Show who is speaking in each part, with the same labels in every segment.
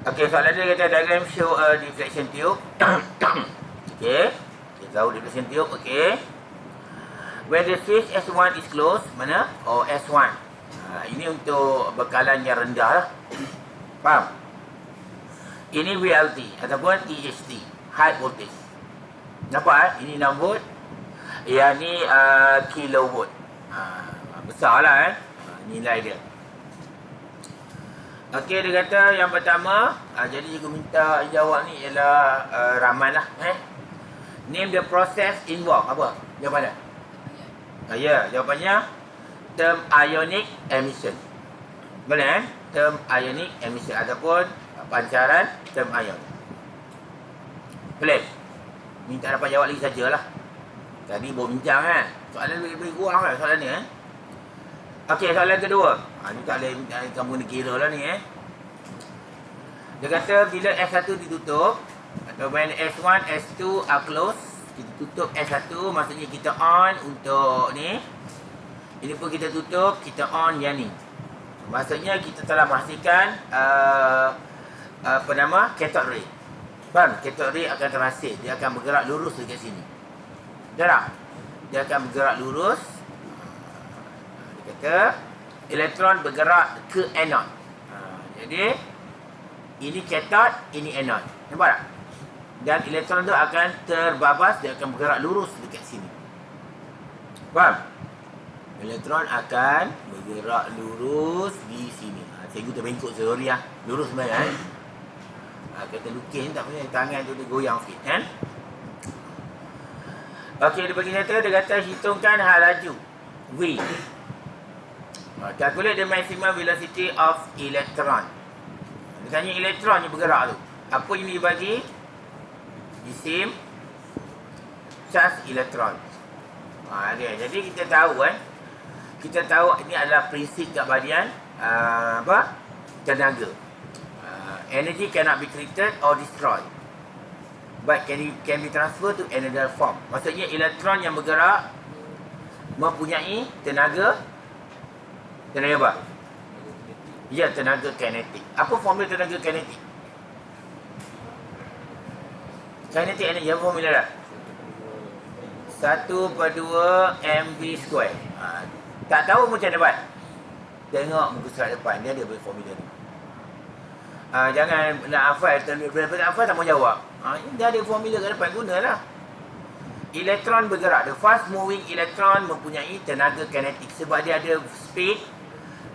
Speaker 1: Okey, soalan dia kata diagram show a deflection tube. Okey. Kita tahu deflection tube, okey. When the switch S1 is closed, mana? Oh, S1. Ini untuk bekalan yang rendah lah. Faham? Ini VLT ataupun THT, high voltage. Nampak Ini 6 volt. Yang ni kilowatt. Besar lah nilai dia. Okey, dia kata yang pertama, jadi cikgu minta jawab ni ialah ramal lah. Name the process involved. Apa jawapan dia? Ya, jawapannya term ionic emission. Boleh term ionic emission ataupun pancaran term ion. Boleh? Ni tak dapat jawab lagi sajalah. Tadi baru bincang kan. Soalan lebih kurang lah soalan ni Okey, soalan kedua. Ni tak boleh kamu kena kira lah ni Dia kata bila S1 ditutup atau when S1, S2 are closed, kita tutup S1 maksudnya kita on untuk ni. Ini pun kita tutup, kita on yang ni. Maksudnya kita telah menghasilkan apa nama? Cathode ray. Faham? Cathode ray akan terhasil. Dia akan bergerak lurus dekat sini. Betul tak? Dia akan bergerak lurus. Dia kata elektron bergerak ke anode. Jadi ini cathode, ini anode. Nampak tak? Dan elektron tu akan terbabas, dia akan bergerak lurus dekat sini. Faham? Elektron akan bergerak lurus di sini. Cikgu terbengkok sehari lurus sebenarnya kata lukis tak boleh, tangan tu dia goyang sikit Okey, dia bagi nyata, dia kata hitungkan hal laju V. Calculate the maximum velocity of electron. Dia tanya elektron yang bergerak tu. Apa yang dibagi? Jisim charge elektron. Jadi kita tahu kita tahu ini adalah prinsip kat bahagian tenaga. Energy cannot be created or destroyed, but can be transferred to another form. Maksudnya elektron yang bergerak mempunyai tenaga apa? Ya, tenaga kinetik. Apa formula tenaga kinetik? Kinetik energy, apa formula dah? 1/2 mv². Tak tahu macam dapat? Tengok muka surat depan, dia ada formula ni. Jangan nak hafal, hafal tak mau jawab. Dia ada formula kat depan, gunalah. Elektron bergerak. The fast moving electron mempunyai tenaga kinetik sebab dia ada speed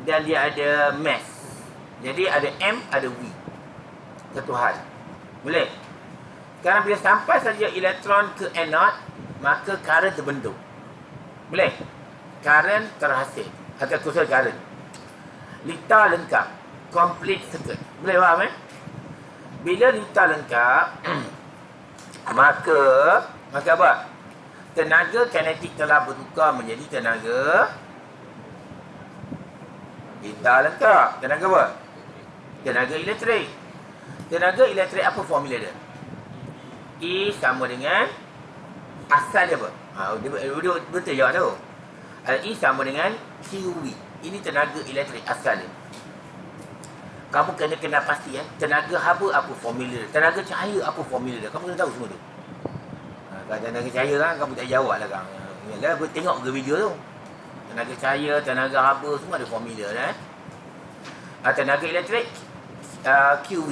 Speaker 1: dan dia ada mass. Jadi ada M, ada V. Satu hal. Boleh? Sekarang bila sampai saja elektron ke anode, maka current terbentuk. Boleh? Current terhasil. Atau kursus current. Lita lengkap. Complete circuit. Boleh faham Bila lita lengkap maka apa? Tenaga kinetik telah bertukar menjadi tenaga lita lengkap. Tenaga apa? Tenaga elektrik. Tenaga elektrik apa formula dia? E sama dengan asal dia apa? Dia betul jawab tu. E sama dengan QV. Ini tenaga elektrik asal dia. Kamu kena pasti tenaga haba apa formula dia, tenaga cahaya apa formula dia. Kamu kena tahu semua tu. Kalau tenaga cahaya kan kamu tak jawab lah kan. Yalah, tengok ke video tu. Tenaga cahaya, tenaga haba semua ada formula dah. Tenaga elektrik QV.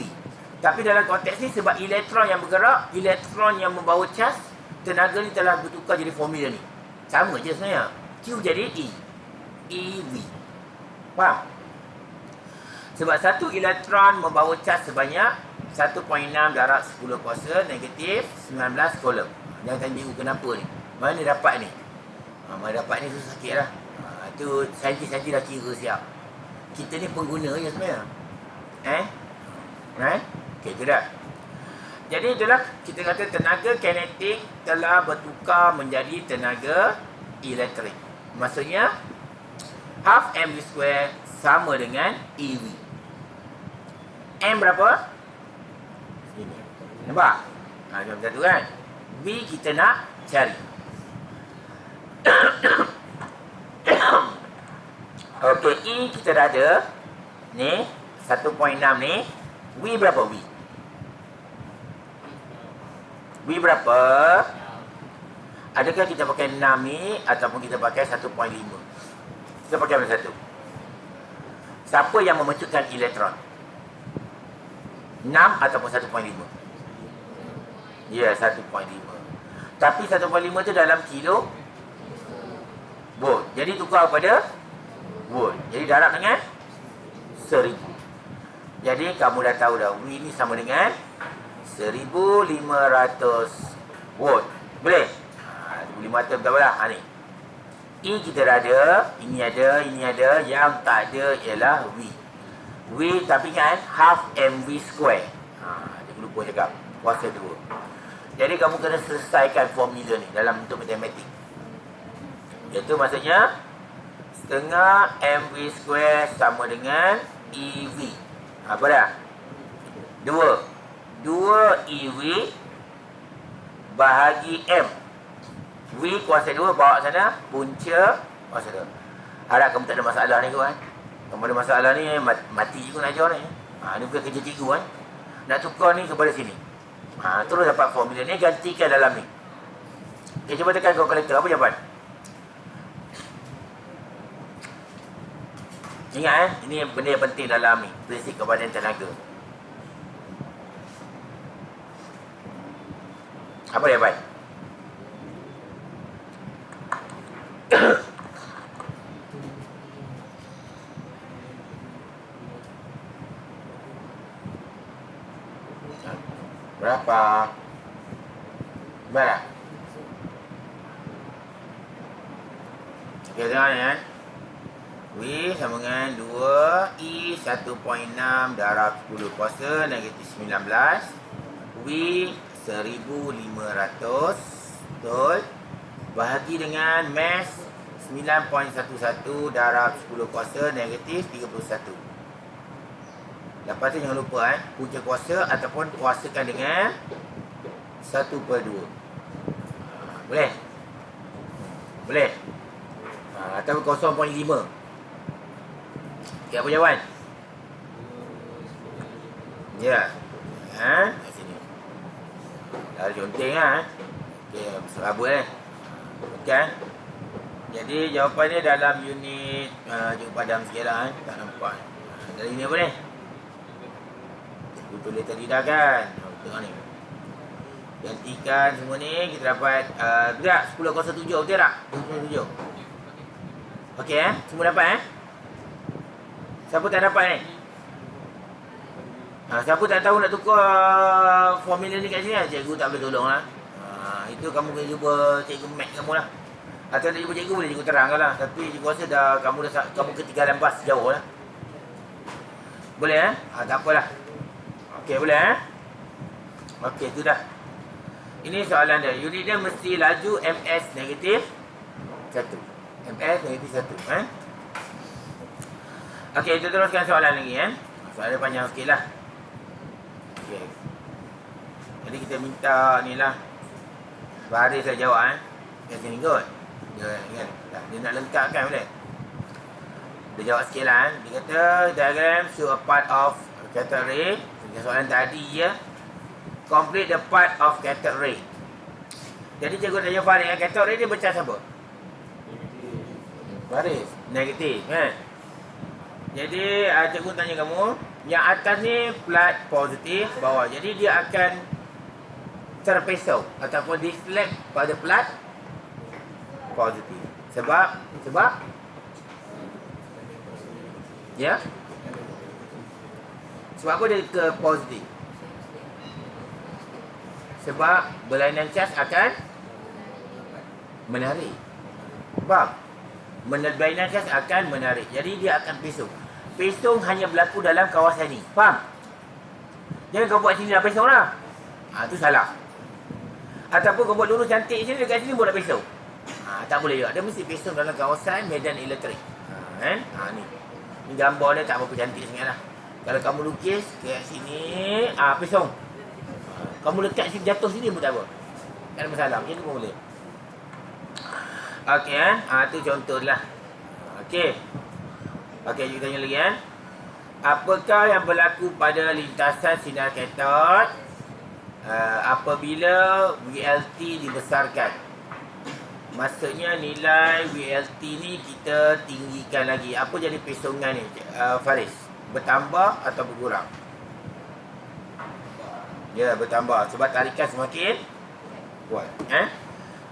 Speaker 1: Tapi dalam konteks ni sebab elektron yang bergerak, elektron yang membawa charge, tenaga ni telah bertukar jadi formula ni. Sama je sebenarnya. Q jadi E. EV. Faham? Sebab satu elektron membawa charge sebanyak 1.6 darab 10 kuasa negatif 19 kolom. Jangan tanya cikgu kenapa ni. Mana dapat ni? Mana dapat ni susah sikit lah. Tu saintis-saintis dah kira siap. Kita ni pengguna je sebenarnya. Okey, tu dah. Jadi itulah kita kata tenaga kinetik telah bertukar menjadi tenaga elektrik. Maksudnya half mv² sama dengan EV. M berapa? Ini. Nampak? Macam tu kan? V kita nak cari. Okey, E kita dah ada. Ni 1.6 ni. V berapa V? V berapa? Adakah kita pakai 6 ni ataupun kita pakai 1.5? Kita pakai mana satu? Siapa yang memencutkan elektron? 6 ataupun 1.5? Ya, 1.5. Tapi 1.5 tu dalam kilo volt. Jadi tukar pada volt. Jadi darab dengan 1000. Jadi kamu dah tahu dah, V ni sama dengan 1500 volt. Boleh? 1500 berapa lah? Ni. E kita dah ada, ini ada, ini ada. Yang tak ada ialah V. V tapi ingat half mv square. Dia lupa cakap. Kuasa 2. Jadi kamu kena selesaikan formula ni dalam bentuk matematik. Iaitu maksudnya setengah mv square sama dengan EV. Apa dah? 2 EV bahagi M. V kuasa 2 bawa sana, punca kuasa 2. Harap kamu tak ada masalah ni kan. Kamu ada masalah ni, mati juga nak ajar ni. Ni bukan kerja cikgu kan. Nak tukar ni kepada sini. Terus dapat formula ni, gantikan dalam ni. Okay, cuba tekan kalkulator. Apa jawapan? Ingat ini benda yang penting dalam ni. Prinsip kebadan tenaga. Apa jawapan? Berapa? Berapa? Okay, tengok ni kan. V sama dengan 2 E 1.6 darab 10 kuasa negatif 19. V 1500. Betul. Bahagi dengan mass 9.11 darab 10 kuasa negatif 31. Lepas tu jangan lupa punca kuasa ataupun kuasakan dengan 1/2. Boleh? Boleh? Atau 0.5. Okay, apa jawapan? Ya. Kat sini. Dah conteng Okay, serabut Okay. Jadi jawapan dia dalam unit Cikgu padam sikit lah tak nampak. Dari ini apa ni? Cikgu tulis tadi dah kan. Tengok ni. Gantikan semua ni, kita dapat tak? 10.07 betul tak? 10.07. Okey semua dapat Siapa tak dapat ni? Siapa tak tahu nak tukar formula ni kat sini cikgu tak boleh tolong lah. Itu kamu kena jumpa cikgu Mac kamu lah. Atau nak jumpa cikgu boleh cikgu terangkan lah. Tapi cikgu rasa kamu ketinggalan bas jauh lah. Boleh tak apalah. Okey boleh Okey tu dah. Ini soalan dia. Unit dia mesti laju ms negatif 1. ms negatif 1 Okey, kita teruskan soalan lagi Soalan dia panjang sikit lah. Okey. Jadi kita minta ni lah Baris saya jawab Kat sini kot. Dia nak lengkapkan boleh. Dia jawab sikit lah Dia kata diagram show a part of cathode ray. Soalan tadi complete the part of cathode ray. Jadi cikgu tanya Farid cathode ray dia bercas apa? Baris negatif Jadi cikgu tanya kamu, yang atas ni plat positif bawah. Jadi dia akan terpesau ataupun deflect pada plat positif. Sebab ya. Sebab apa dia ke positif? Sebab berlainan cas akan menarik. Faham? Berlainan cas akan menarik. Jadi dia akan pesong. Pesong hanya berlaku dalam kawasan ni. Faham? Jangan kau buat sini dah pesong lah. Itu salah. Ataupun kau buat lurus cantik sini, dekat sini pun nak pesong. Tak boleh juga. Dia mesti pesong dalam kawasan medan elektrik. Ni. Ni gambar dia tak berapa cantik sangat lah. Kalau kamu lukis kat sini, pesong. Kamu lekat sini, jatuh sini pun tak apa. Tak ada masalah. Macam tu pun boleh. Okey tu contoh lah. Okey, kita tanya lagi Apakah yang berlaku pada lintasan sinar katod apabila VLT dibesarkan? Maksudnya nilai VLT ni kita tinggikan lagi. Apa jadi pesongan ni, Faris? Bertambah atau berkurang? Ya, bertambah. Sebab tarikan semakin kuat.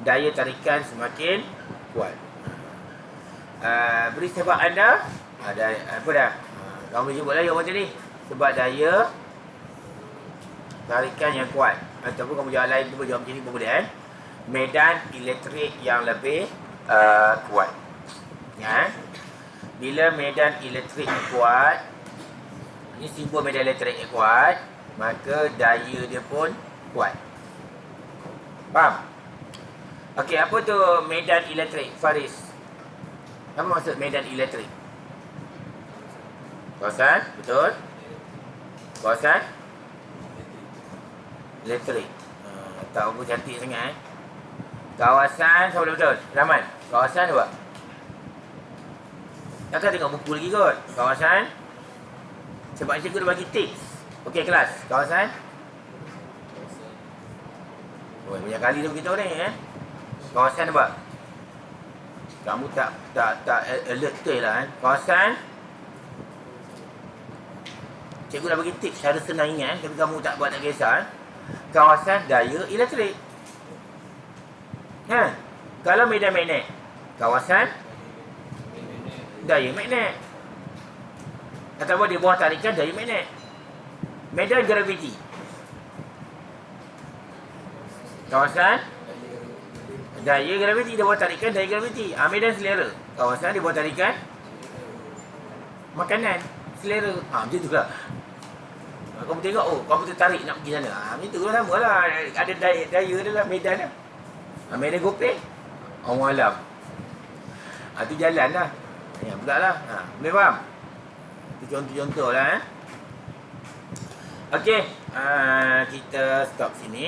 Speaker 1: Daya tarikan semakin kuat. Beri sebab anda. Ada apa dah? Kamu boleh sebut lagi apa tadi? Sebab daya tarikan yang kuat. Ataupun kamu jawab lain, cuba jawab macam ni pun boleh. Medan elektrik yang lebih kuat. Ya. Bila medan elektrik kuat, ni simbol medan elektrik yang kuat, maka daya dia pun kuat. Faham? Okey, apa tu medan elektrik, Faris? Apa maksud medan elektrik? Kawasan, betul? Kawasan elektrik. Tak apa cantik sangat. Kawasan, siapa betul? Rahman. Kawasan apa? Takkan tengok buku lagi kot. Kawasan. Sebab cikgu dah bagi tips. Okey kelas. Kawasan. Oh, banyak kali dah beritahu ni Kawasan apa? Kamu tak alert betul lah Kawasan. Cikgu dah bagi tips cara senang ingat tapi kamu tak buat, tak kisah. Kawasan daya elektrik. Kalau medan magnet, kawasan daya magnet. Ataupun di bawah tarikan daya magnet. Medan graviti, kawasan daya graviti, di bawah tarikan daya graviti. Medan selera, kawasan di bawah tarikan makanan, selera. Macam tu lah. Kamu tengok, kamu tertarik nak pergi sana. Macam tu lah, sama lah. Ada daya dia lah, medan lah. Medan gopek, orang alam. Itu jalan lah. Ya, pula lah. Boleh faham? Itu contoh-contoh lah. Okey, kita stop sini.